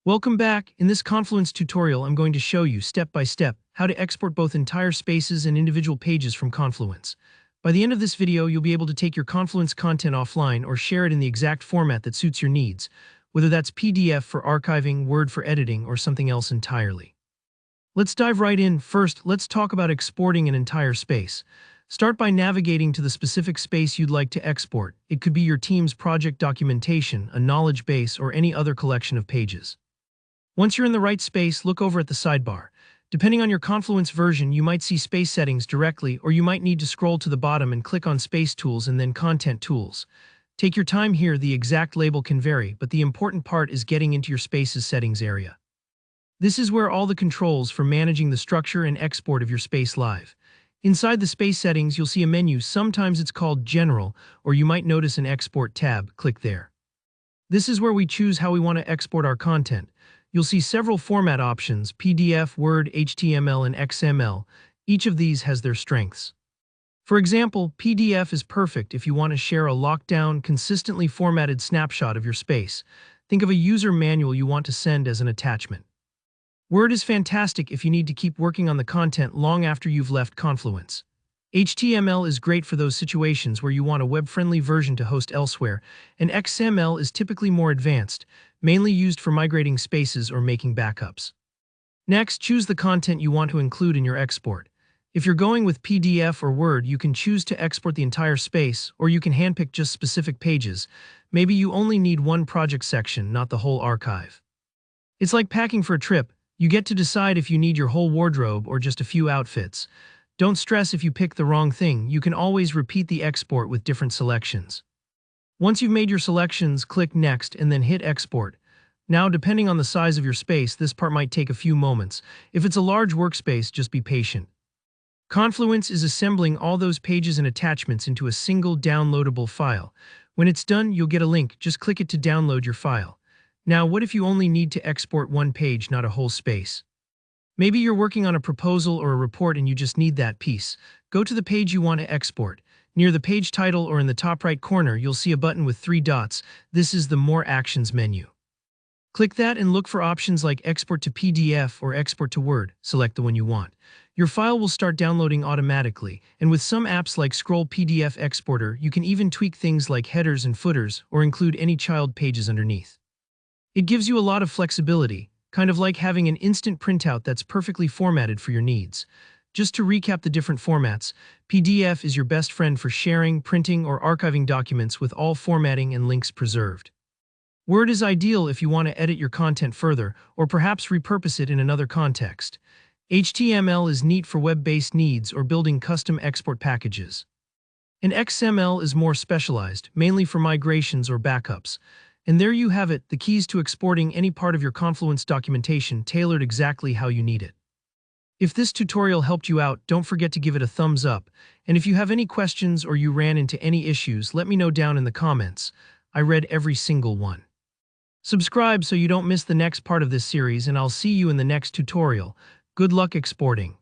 Welcome back. In this Confluence tutorial, I'm going to show you step by step how to export both entire spaces and individual pages from Confluence. By the end of this video, you'll be able to take your Confluence content offline or share it in the exact format that suits your needs, whether that's PDF for archiving, Word for editing, or something else entirely. Let's dive right in. First, let's talk about exporting an entire space. Start by navigating to the specific space you'd like to export. It could be your team's project documentation, a knowledge base, or any other collection of pages. Once you're in the right space, look over at the sidebar. Depending on your Confluence version, you might see space settings directly, or you might need to scroll to the bottom and click on Space Tools and then Content Tools. Take your time here, the exact label can vary, but the important part is getting into your space's settings area. This is where all the controls for managing the structure and export of your space live. Inside the space settings, you'll see a menu. Sometimes it's called General, or you might notice an Export tab. Click there. This is where we choose how we want to export our content. You'll see several format options: PDF, Word, HTML, and XML. Each of these has their strengths. For example, PDF is perfect if you want to share a locked-down, consistently formatted snapshot of your space. Think of a user manual you want to send as an attachment. Word is fantastic if you need to keep working on the content long after you've left Confluence. HTML is great for those situations where you want a web-friendly version to host elsewhere, and XML is typically more advanced, mainly used for migrating spaces or making backups. Next, choose the content you want to include in your export. If you're going with PDF or Word, you can choose to export the entire space, or you can handpick just specific pages. Maybe you only need one project section, not the whole archive. It's like packing for a trip. You get to decide if you need your whole wardrobe or just a few outfits. Don't stress if you pick the wrong thing. You can always repeat the export with different selections. Once you've made your selections, click Next and then hit Export. Now, depending on the size of your space, this part might take a few moments. If it's a large workspace, just be patient. Confluence is assembling all those pages and attachments into a single downloadable file. When it's done, you'll get a link. Just click it to download your file. Now, what if you only need to export one page, not a whole space? Maybe you're working on a proposal or a report and you just need that piece. Go to the page you want to export. Near the page title or in the top right corner, you'll see a button with 3 dots. This is the More Actions menu. Click that and look for options like Export to PDF or Export to Word. Select the one you want. Your file will start downloading automatically, and with some apps like Scroll PDF Exporter, you can even tweak things like headers and footers or include any child pages underneath. It gives you a lot of flexibility, kind of like having an instant printout that's perfectly formatted for your needs. Just to recap the different formats, PDF is your best friend for sharing, printing, or archiving documents with all formatting and links preserved. Word is ideal if you want to edit your content further, or perhaps repurpose it in another context. HTML is neat for web-based needs or building custom export packages. And XML is more specialized, mainly for migrations or backups. And there you have it, the keys to exporting any part of your Confluence documentation tailored exactly how you need it. If this tutorial helped you out, don't forget to give it a thumbs up. And if you have any questions or you ran into any issues, let me know down in the comments. I read every single one. Subscribe so you don't miss the next part of this series, and I'll see you in the next tutorial. Good luck exporting.